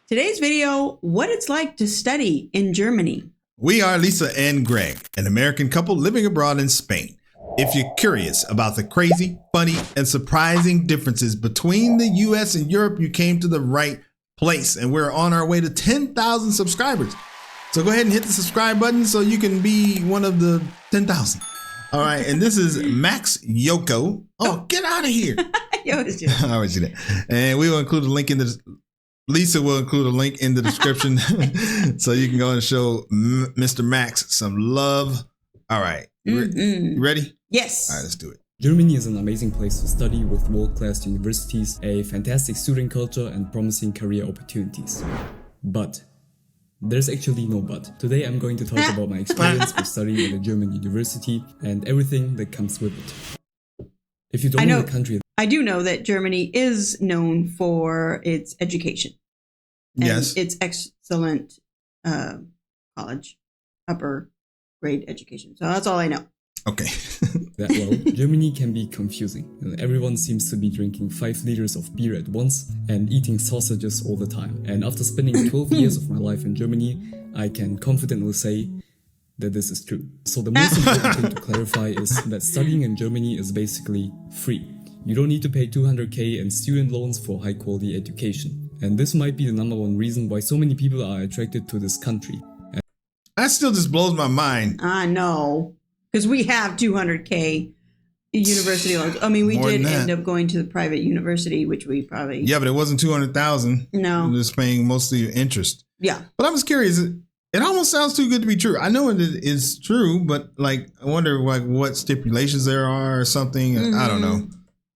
Today's video, what it's like to study in Germany. We are Lisa and Greg, an American couple living abroad in Spain. If you're curious about the crazy, funny, and surprising differences between the US and Europe, you came to the right place. And we're on our way to 10,000 subscribers. So go ahead and hit the subscribe button so you can be one of the 10,000. All right. And this is Max Yoko. Oh, get out of here. I always do that. I always do that. And we will include a link in the Lisa will include a link in the description so you can go and show Mr. Max some love. All right. You ready? Yes. All right, let's do it. Germany is an amazing place to study with world-class universities, a fantastic student culture, and promising career opportunities. But there's actually no but. Today I'm going to talk about my experience with studying at a German university and everything that comes with it. If you don't know the country, I do know that Germany is known for its education. And yes. It's excellent college, upper grade education. So that's all I know. Okay. Germany can be confusing. Everyone seems to be drinking 5 liters of beer at once and eating sausages all the time. And after spending 12 years of my life in Germany, I can confidently say that this is true. So the most important thing to clarify is that studying in Germany is basically free. You don't need to pay 200k in student loans for high quality education. And this might be the #1 reason why so many people are attracted to this country. That still just blows my mind. I know. Because we have 200k university loans. I mean, we did end up going to the private university, which we probably... Yeah, but it wasn't 200,000. No. I'm just paying mostly interest. Yeah. But I'm just curious. It almost sounds too good to be true. I know it is true, but like, I wonder like what stipulations there are or something. I don't know.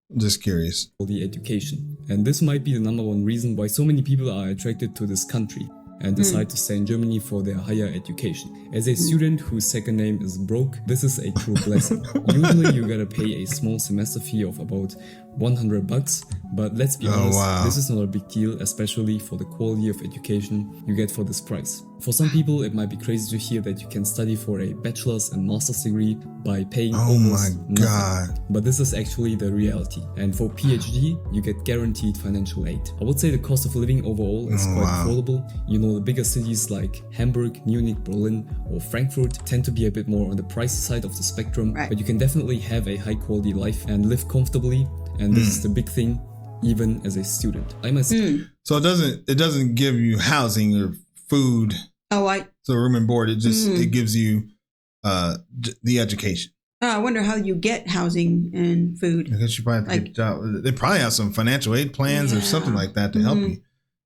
I'm just curious. The education. And this might be the #1 reason why so many people are attracted to this country and decide to stay in Germany for their higher education. As a student whose second name is Broke, this is a true blessing. Usually you gotta pay a small semester fee of about $100, but let's be honest, this is not a big deal, especially for the quality of education you get for this price. For some people, it might be crazy to hear that you can study for a bachelor's and master's degree by paying almost nothing. But this is actually the reality. And for PhD, you get guaranteed financial aid. I would say the cost of living overall is quite affordable. You know, the bigger cities like Hamburg, Munich, Berlin, or Frankfurt tend to be a bit more on the pricey side of the spectrum, but you can definitely have a high quality life and live comfortably. And this is the big thing, even as a student. I myself. So it doesn't give you housing or food. So room and board. It just it gives you the education. I wonder how you get housing and food. I guess you probably have to get a job. They probably have some financial aid plans or something like that to help you.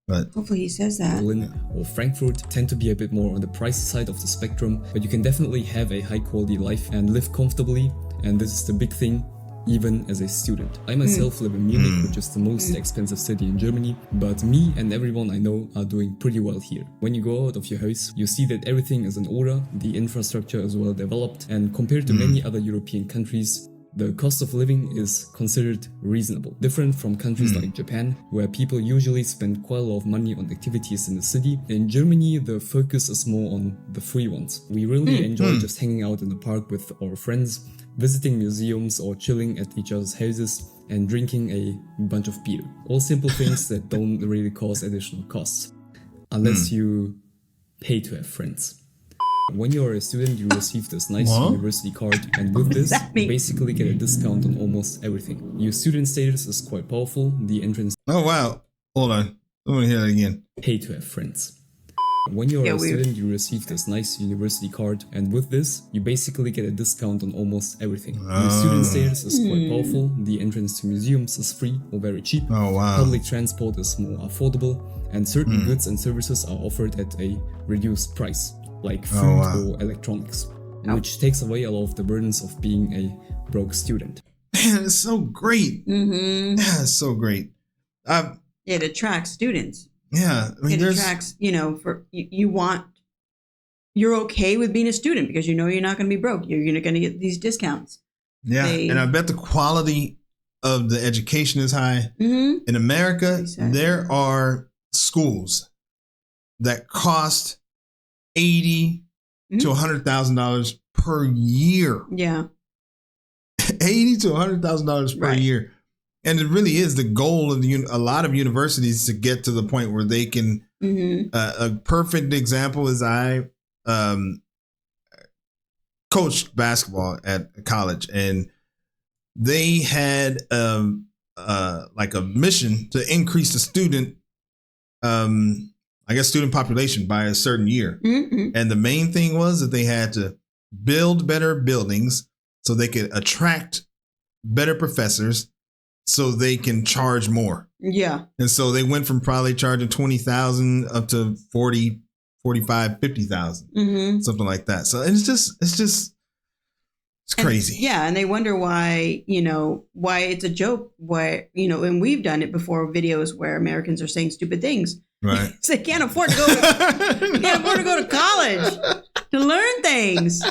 But hopefully he says that. Berlin or Frankfurt tend to be a bit more on the pricey side of the spectrum, but you can definitely have a high quality life and live comfortably. And this is the big thing, even as a student. I myself live in Munich, which is the most expensive city in Germany, but me and everyone I know are doing pretty well here. When you go out of your house, you see that everything is in order, the infrastructure is well developed, and compared to many other European countries, the cost of living is considered reasonable. Different from countries like Japan, where people usually spend quite a lot of money on activities in the city. In Germany, the focus is more on the free ones. We really enjoy just hanging out in the park with our friends, visiting museums or chilling at each other's houses and drinking a bunch of beer. All simple things that don't really cause additional costs, unless you pay to have friends. When you're a student, you receive this nice university card, and with this, you basically get a discount on almost everything. Your student status is quite powerful. The entrance... Oh, wow. Hold on. Let me hear that again. Pay to have friends. When you're a student, you receive this nice university card, and with this, you basically get a discount on almost everything. Your student status is quite powerful. The entrance to museums is free or very cheap. Public transport is more affordable, and certain goods and services are offered at a reduced price, like food or electronics, which takes away a lot of the burdens of being a broke student. Man, it's so great. Yeah, it's so great. It attracts students. Yeah, I mean, it attracts, for you're okay with being a student because you know you're not going to be broke. You're going to get these discounts. Yeah, and I bet the quality of the education is high. In America, there are schools that cost $80,000 to $100,000 per year. Yeah, $80,000 to $100,000 per year. And it really is the goal of a lot of universities to get to the point where they can. A perfect example is I coached basketball at college, and they had like a mission to increase the student, student population by a certain year. And the main thing was that they had to build better buildings so they could attract better professors so they can charge more. Yeah. And so they went from probably charging 20,000 up to 40, 45, 50,000, something like that. So it's crazy. And they wonder why it's a joke, and we've done it before, videos where Americans are saying stupid things. Right. So they can't afford to go to college to learn things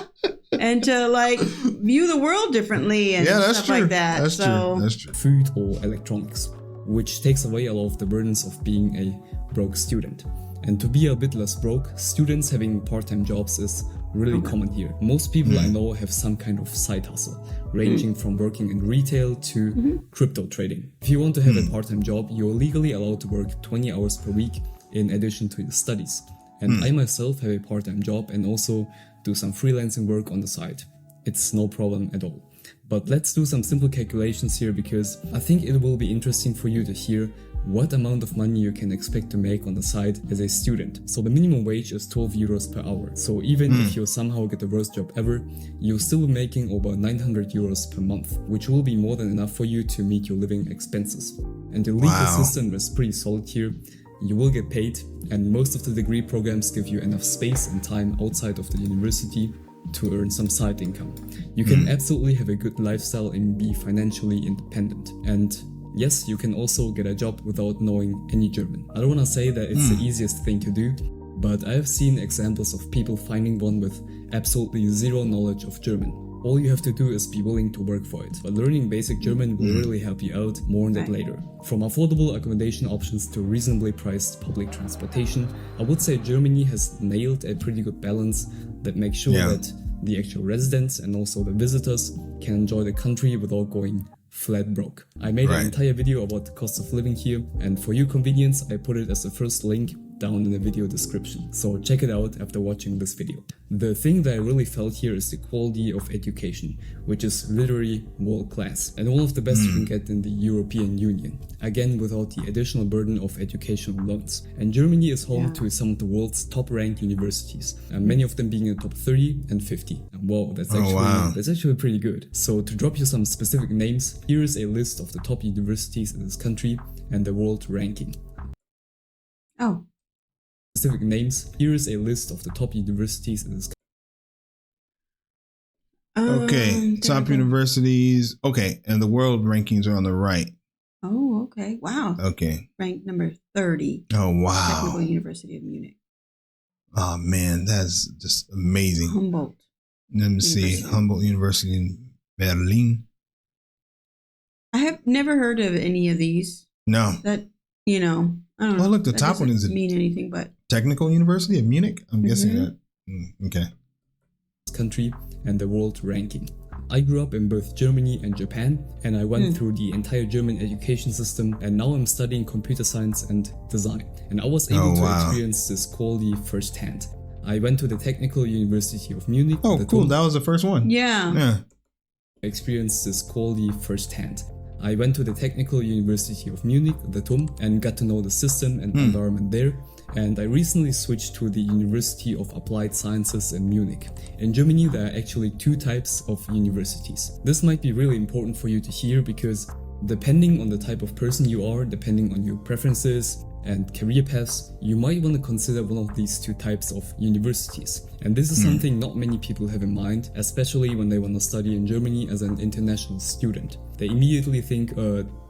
and to view the world differently and stuff like that. That's true. Food or electronics, which takes away a lot of the burdens of being a broke student. And to be a bit less broke, students having part-time jobs is really common here. Most people I know have some kind of side hustle, ranging from working in retail to crypto trading. If you want to have a part-time job, you're legally allowed to work 20 hours per week in addition to your studies. And I myself have a part-time job and also do some freelancing work on the side. It's no problem at all. But let's do some simple calculations here, because I think it will be interesting for you to hear what amount of money you can expect to make on the side as a student. So the minimum wage is 12 euros per hour. So even if you somehow get the worst job ever, you'll still be making over 900 euros per month, which will be more than enough for you to meet your living expenses. And the legal system is pretty solid here. You will get paid, and most of the degree programs give you enough space and time outside of the university to earn some side income. You can absolutely have a good lifestyle and be financially independent. And yes, you can also get a job without knowing any German. I don't want to say that it's the easiest thing to do, but I have seen examples of people finding one with absolutely zero knowledge of German. All you have to do is be willing to work for it. But learning basic German will really help you out. More on that later. From affordable accommodation options to reasonably priced public transportation, I would say Germany has nailed a pretty good balance that makes sure that the actual residents and also the visitors can enjoy the country without going flat broke. I made an entire video about the cost of living here, and for your convenience I put it as the first link down in the video description, so check it out after watching this video. The thing that I really felt here is the quality of education, which is literally world class and one of the best you can get in the European Union, again without the additional burden of educational loans. And Germany is home to some of the world's top ranked universities, and many of them being in the top 30 and 50. And wow, that's actually pretty good. So to drop you some specific names, here is a list of the top universities in this country and the world ranking. Specific names, here is a list of the top universities in this country. Okay, top universities. Okay, and the world rankings are on the right. Oh, okay. Wow. Okay. Ranked number 30. Oh, wow. Technical University of Munich. Oh, man, that's just amazing. Humboldt. Let me see. Humboldt University in Berlin. I have never heard of any of these. No. That, I don't know. Well, look, the top one is mean anything, but Technical University of Munich. I'm guessing that. Okay. Country and the world ranking. I grew up in both Germany and Japan, and I went through the entire German education system, and now I'm studying computer science and design. And I was able to experience this quality firsthand. I went to the Technical University of Munich. Oh, cool. That was the first one. Yeah. I experienced this quality firsthand. I went to the Technical University of Munich, the TUM, and got to know the system and environment there. And I recently switched to the University of Applied Sciences in Munich. In Germany, there are actually two types of universities. This might be really important for you to hear, because depending on the type of person you are, depending on your preferences and career paths, you might want to consider one of these two types of universities. And this is something not many people have in mind, especially when they want to study in Germany as an international student. They immediately think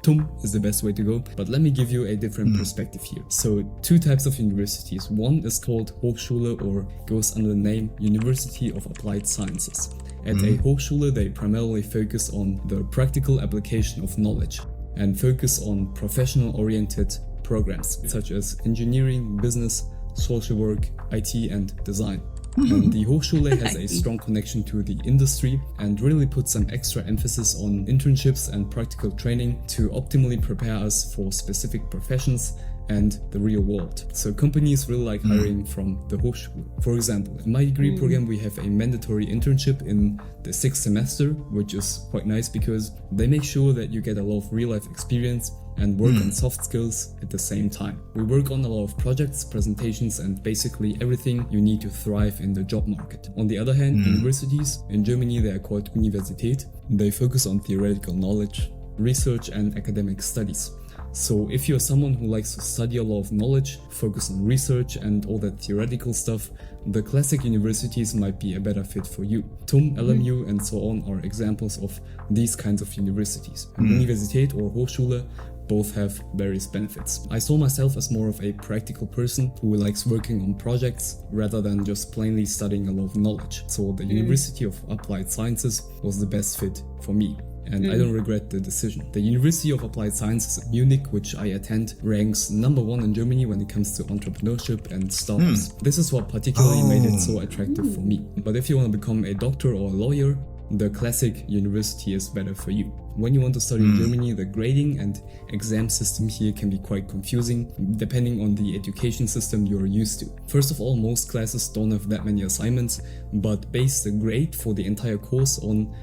TUM is the best way to go, but let me give you a different perspective here. So two types of universities. One is called Hochschule, or goes under the name University of Applied Sciences. At a Hochschule, they primarily focus on the practical application of knowledge and focus on professional-oriented programs such as engineering, business, social work, IT, and design. And the Hochschule has a strong connection to the industry and really puts some extra emphasis on internships and practical training to optimally prepare us for specific professions and the real world. So companies really like hiring from the Hochschule. For example, in my degree program, we have a mandatory internship in the 6th semester, which is quite nice because they make sure that you get a lot of real life experience and work on soft skills at the same time. We work on a lot of projects, presentations, and basically everything you need to thrive in the job market. On the other hand, universities, in Germany they are called Universität. They focus on theoretical knowledge, research, and academic studies. So if you're someone who likes to study a lot of knowledge, focus on research and all that theoretical stuff, the classic universities might be a better fit for you. TUM, LMU and so on are examples of these kinds of universities. And Universität or Hochschule both have various benefits. I saw myself as more of a practical person who likes working on projects rather than just plainly studying a lot of knowledge. So the University of Applied Sciences was the best fit for me. And I don't regret the decision. The University of Applied Sciences in Munich, which I attend, ranks #1 in Germany when it comes to entrepreneurship and startups. This is what particularly made it so attractive for me. But if you want to become a doctor or a lawyer, the classic university is better for you. When you want to study in Germany, the grading and exam system here can be quite confusing, depending on the education system you're used to. First of all, most classes don't have that many assignments, but base the grade for the entire course on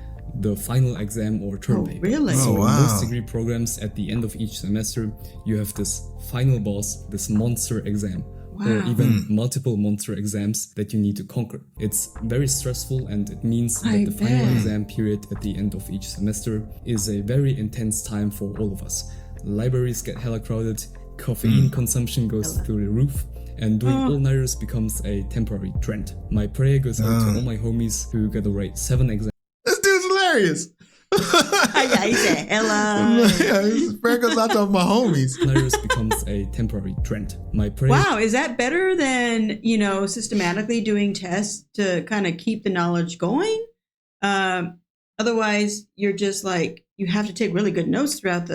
the final exam or term paper. Really? So in most degree programs, at the end of each semester, you have this final boss, this monster exam. Or even multiple monster exams that you need to conquer. It's very stressful, and it means that the final exam period at the end of each semester is a very intense time for all of us. Libraries get hella crowded, caffeine consumption goes through the roof, and doing all-nighters becomes a temporary trend. My prayer goes out to all my homies who got to write 7 exams. This dude's hilarious. Yeah, he said, hello. Yeah, his prayer goes out to my homies. Nighters becomes a temporary trend. My prayer. Wow, is that better than, systematically doing tests to kind of keep the knowledge going? Otherwise, you're just like, you have to take really good notes throughout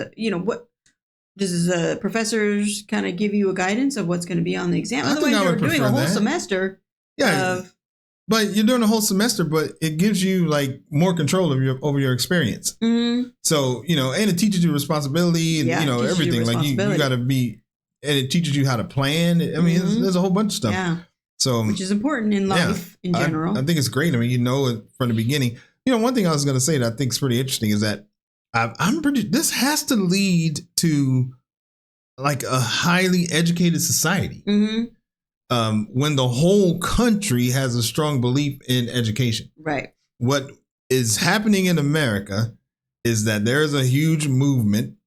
what does professors kind of give you a guidance of what's going to be on the exam? Otherwise, you're doing a whole semester of... But you're doing a whole semester, but it gives you like more control over your experience. So, and it teaches you responsibility and, everything. Like you got to be, and it teaches you how to plan. I mean, there's a whole bunch of stuff. Yeah. So, which is important in life in general. I think it's great. I mean, it from the beginning. One thing I was going to say that I think is pretty interesting is that this has to lead to like a highly educated society. When the whole country has a strong belief in education. Right. What is happening in America is that there's a huge movement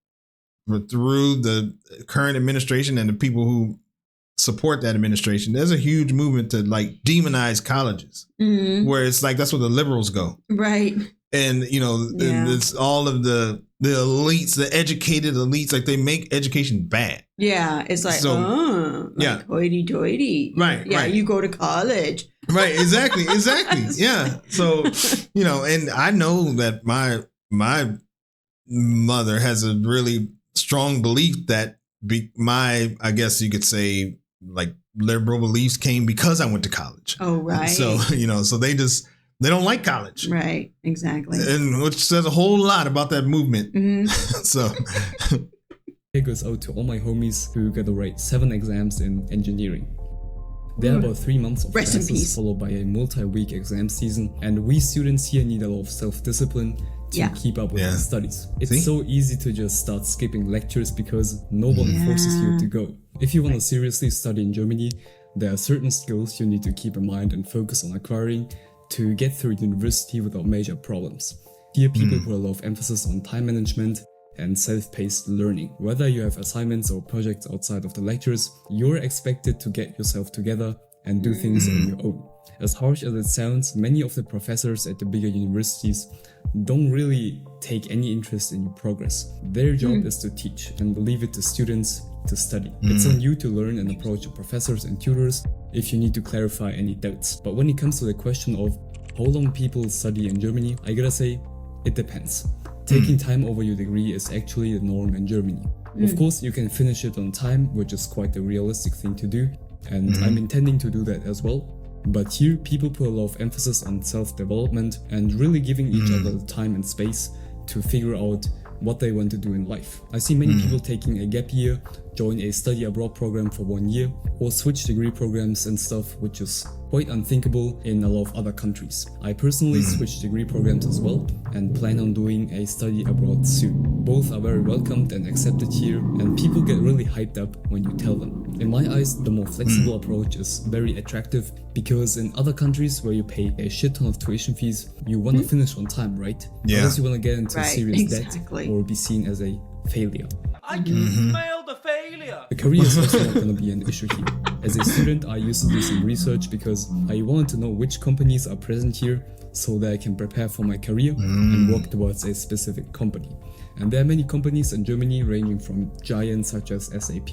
through the current administration and the people who support that administration. There's a huge movement to like demonize colleges, where it's like that's where the liberals go. Right. And, and it's all of the elites, the educated elites, like they make education bad. Yeah. It's like, hoity-toity. Right. Yeah. Right. You go to college. Right. Exactly. Yeah. So, and I know that my mother has a really strong belief that I guess you could say like liberal beliefs came because I went to college. Oh, right. So, so they don't like college. Right, exactly. And which says a whole lot about that movement. So it goes out to all my homies who got to write 7 exams in engineering. There are about 3 months of classes followed by a multi-week exam season, and we students here need a lot of self-discipline to keep up with the studies. It's so easy to just start skipping lectures because no one forces you to go. If you want to seriously study in Germany, there are certain skills you need to keep in mind and focus on acquiring to get through university without major problems. Here people put a lot of emphasis on time management and self-paced learning. Whether you have assignments or projects outside of the lectures, you're expected to get yourself together and do things on your own. As harsh as it sounds, many of the professors at the bigger universities don't really take any interest in your progress. Their job is to teach and leave it to students to study. It's on you to learn and approach your professors and tutors if you need to clarify any doubts. But when it comes to the question of how long people study in Germany, I gotta say, it depends. Taking time over your degree is actually the norm in Germany. Of course, you can finish it on time, which is quite a realistic thing to do, and I'm intending to do that as well. But here, people put a lot of emphasis on self-development and really giving each other the time and space to figure out what they want to do in life. I see many people taking a gap year, join a study abroad program for 1 year, or switch degree programs and stuff, which is quite unthinkable in a lot of other countries. I personally switched degree programs as well and plan on doing a study abroad soon. Both are very welcomed and accepted here, and people get really hyped up when you tell them. In my eyes, the more flexible approach is very attractive because in other countries where you pay a shit ton of tuition fees, you want to finish on time, right? Yeah. Unless you want to get into serious exactly. debt or be seen as a failure. I can smell the failure. The career is also not going to be an issue here. As a student, I used to do some research because I wanted to know which companies are present here so that I can prepare for my career and work towards a specific company. And there are many companies in Germany ranging from giants such as SAP,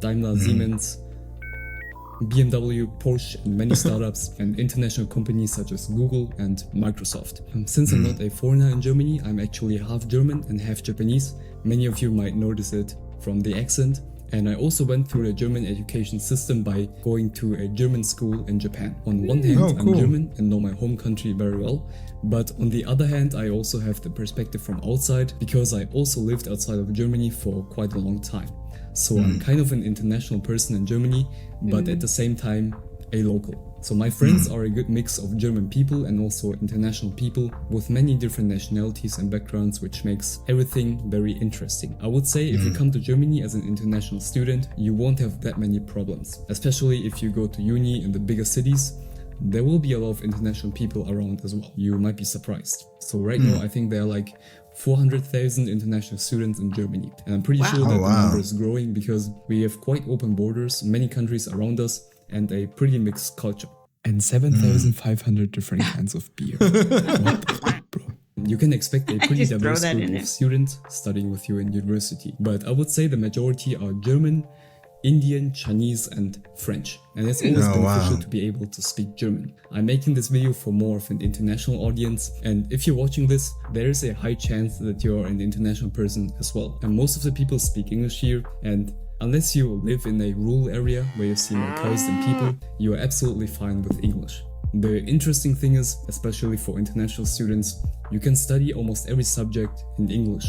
Daimler, Siemens, BMW, Porsche, and many startups, and international companies such as Google and Microsoft. Since I'm not a foreigner in Germany, I'm actually half German and half Japanese. Many of you might notice it from the accent. And I also went through the German education system by going to a German school in Japan. On one hand, I'm German and know my home country very well. But on the other hand, I also have the perspective from outside because I also lived outside of Germany for quite a long time. So I'm kind of an international person in Germany, but at the same time, a local. So my friends are a good mix of German people and also international people with many different nationalities and backgrounds, which makes everything very interesting. I would say if you come to Germany as an international student, you won't have that many problems, especially if you go to uni in the bigger cities. There will be a lot of international people around as well. You might be surprised. So right now, I think there are like 400,000 international students in Germany. And I'm pretty sure that the number is growing because we have quite open borders, many countries around us, and a pretty mixed culture. And 7,500 different kinds of beer. What the fuck, bro? You can expect a pretty diverse group of students studying with you in university. But I would say the majority are German, Indian, Chinese, and French. And it's always beneficial to be able to speak German. I'm making this video for more of an international audience, and if you're watching this, there is a high chance that you're an international person as well. And most of the people speak English here, and unless you live in a rural area where you see more cars than people, you are absolutely fine with English. The interesting thing is, especially for international students, you can study almost every subject in English.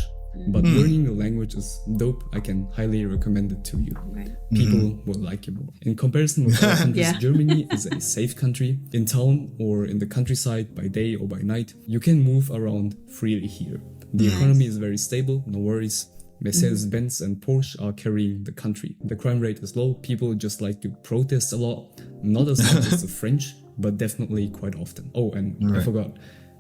But learning the language is dope. I can highly recommend it to you. People will like you more. In comparison with other countries, Germany is a safe country. In town or in the countryside, by day or by night, you can move around freely here. The economy is very stable, no worries. Mercedes-Benz and Porsche are carrying the country. The crime rate is low. People just like to protest a lot. Not as much as the French, but definitely quite often. Oh, and I forgot.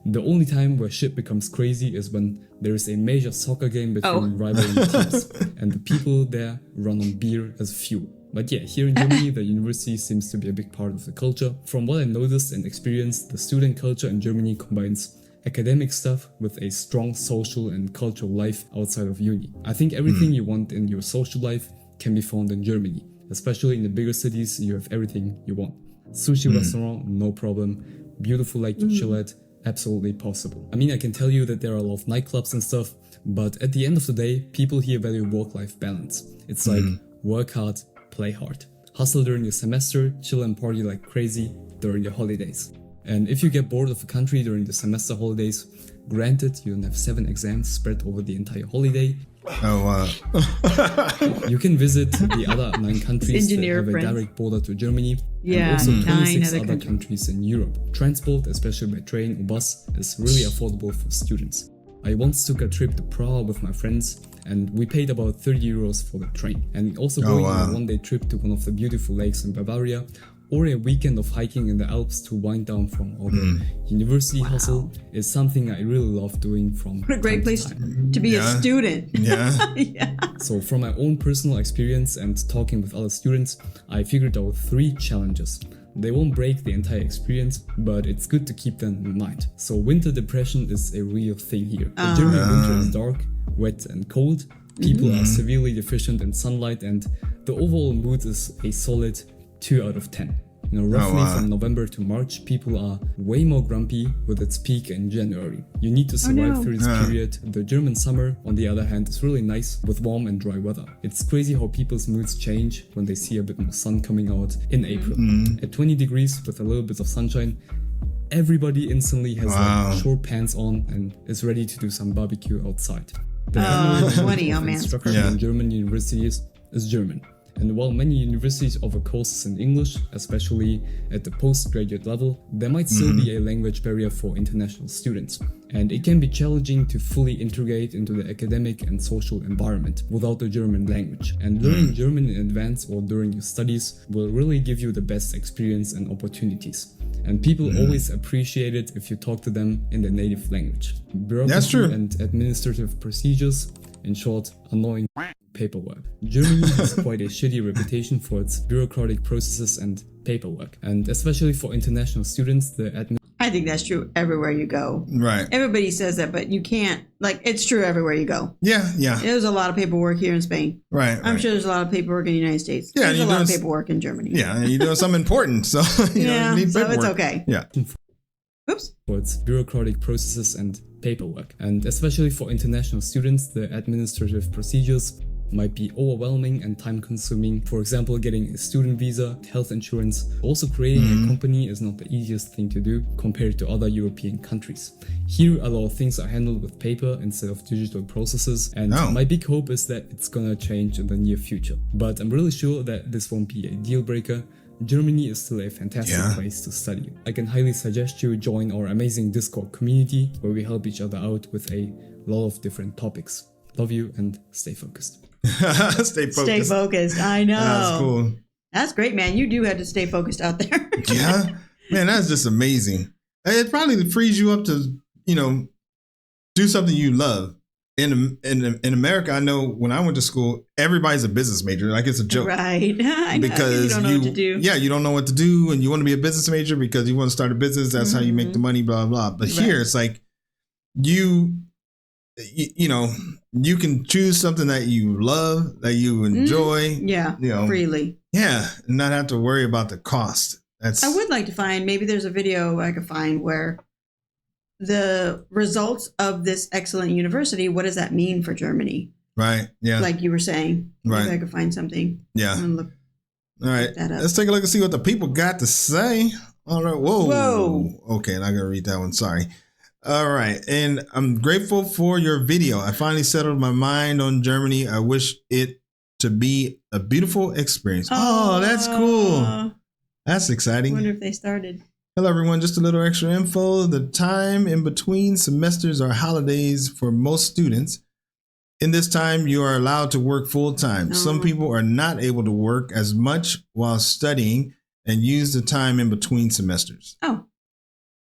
The only time where shit becomes crazy is when there is a major soccer game between rivaling teams and the people there run on beer as fuel. But yeah, here in Germany, the university seems to be a big part of the culture. From what I noticed and experienced, the student culture in Germany combines academic stuff with a strong social and cultural life outside of uni. I think everything you want in your social life can be found in Germany. Especially in the bigger cities, you have everything you want. Sushi restaurant, no problem. Beautiful lake to chill at, absolutely possible. I mean, I can tell you that there are a lot of nightclubs and stuff, but at the end of the day, people here value work-life balance. It's like work hard, play hard. Hustle during the semester, chill and party like crazy during the holidays. And if you get bored of a country during the semester holidays, granted you don't have 7 exams spread over the entire holiday. You can visit the other 9 countries that have a direct border to Germany, and also 26 other countries in Europe. Transport, especially by train or bus, is really affordable for students. I once took a trip to Prague with my friends, and we paid about 30 euros for the train. And also going on a one-day trip to one of the beautiful lakes in Bavaria, or a weekend of hiking in the Alps to wind down from all the university hustle is something I really love doing from What a great place to be a student. So from my own personal experience and talking with other students, I figured out 3 challenges. They won't break the entire experience, but it's good to keep them in mind. So winter depression is a real thing here. The German winter is dark, wet and cold. People are severely deficient in sunlight, and the overall mood is a solid 2 out of 10. Roughly from November to March, people are way more grumpy, with its peak in January. You need to survive through this period. The German summer, on the other hand, is really nice with warm and dry weather. It's crazy how people's moods change when they see a bit more sun coming out in April. At 20 degrees with a little bit of sunshine, everybody instantly has like short pants on and is ready to do some barbecue outside. The 20, oh man. Instruction in German universities is German. And while many universities offer courses in English, especially at the postgraduate level, there might still be a language barrier for international students. And it can be challenging to fully integrate into the academic and social environment without the German language. And learning German in advance or during your studies will really give you the best experience and opportunities. And people always appreciate it if you talk to them in their native language. Bureaucracy and administrative procedures, in short, annoying paperwork. Germany has quite a shitty reputation for its bureaucratic processes and paperwork. And especially for international students, the I think that's true everywhere you go. Right. Everybody says that, but you can't, like, it's true everywhere you go. Yeah. There's a lot of paperwork here in Spain. Right. I'm sure there's a lot of paperwork in the United States. Yeah, there's a lot of paperwork in Germany. Yeah, and you're doing something important, so you need paperwork. So it's okay. Yeah. Oops. For its bureaucratic processes and paperwork. And especially for international students, the administrative procedures might be overwhelming and time-consuming. For example, getting a student visa, health insurance. Also, creating a company is not the easiest thing to do compared to other European countries. Here, a lot of things are handled with paper instead of digital processes, and my big hope is that it's gonna change in the near future. But I'm really sure that this won't be a deal breaker. Germany is still a fantastic place to study. I can highly suggest you join our amazing Discord community where we help each other out with a lot of different topics. Love you and stay focused. Stay focused. I know. That's cool. That's great, man. You do have to stay focused out there. Yeah. Man, that's just amazing. It probably frees you up to, do something you love. In America, I know when I went to school, everybody's a business major. Like, it's a joke. Right. I know, because you don't know what to do. Yeah, you don't know what to do, and you want to be a business major because you want to start a business. That's how you make the money, blah, blah, blah. But here, it's like you can choose something that you love, that you enjoy. Freely. Yeah, and not have to worry about the cost. I would like to find, maybe there's a video I could find where the results of this excellent university, what does that mean for Germany? Right. Yeah. Like you were saying. Right. Maybe I could find something. Yeah. Look All right. Let's take a look and see what the people got to say. All right. Whoa. Okay. I'm not going to read that one. Sorry. All right. And I'm grateful for your video. I finally settled my mind on Germany. I wish it to be a beautiful experience. Oh, that's cool. That's exciting. I wonder if they started. Hello, everyone. Just a little extra info. The time in between semesters are holidays for most students. In this time, you are allowed to work full time. Some people are not able to work as much while studying and use the time in between semesters. Oh,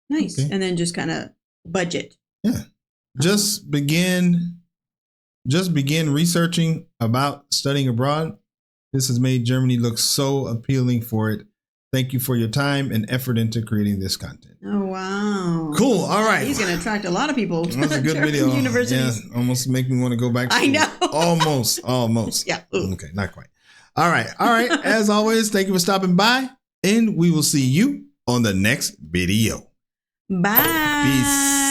nice. Okay. And then just kind of budget. Yeah. Just begin researching about studying abroad. This has made Germany look so appealing for it. Thank you for your time and effort into creating this content. Oh, wow. Cool. All right. He's going to attract a lot of people. That's a good video. Universities. Yeah, almost make me want to go back to school. I know. Almost. Yeah. Ooh. Okay, not quite. All right. As always, thank you for stopping by, and we will see you on the next video. Bye. Peace.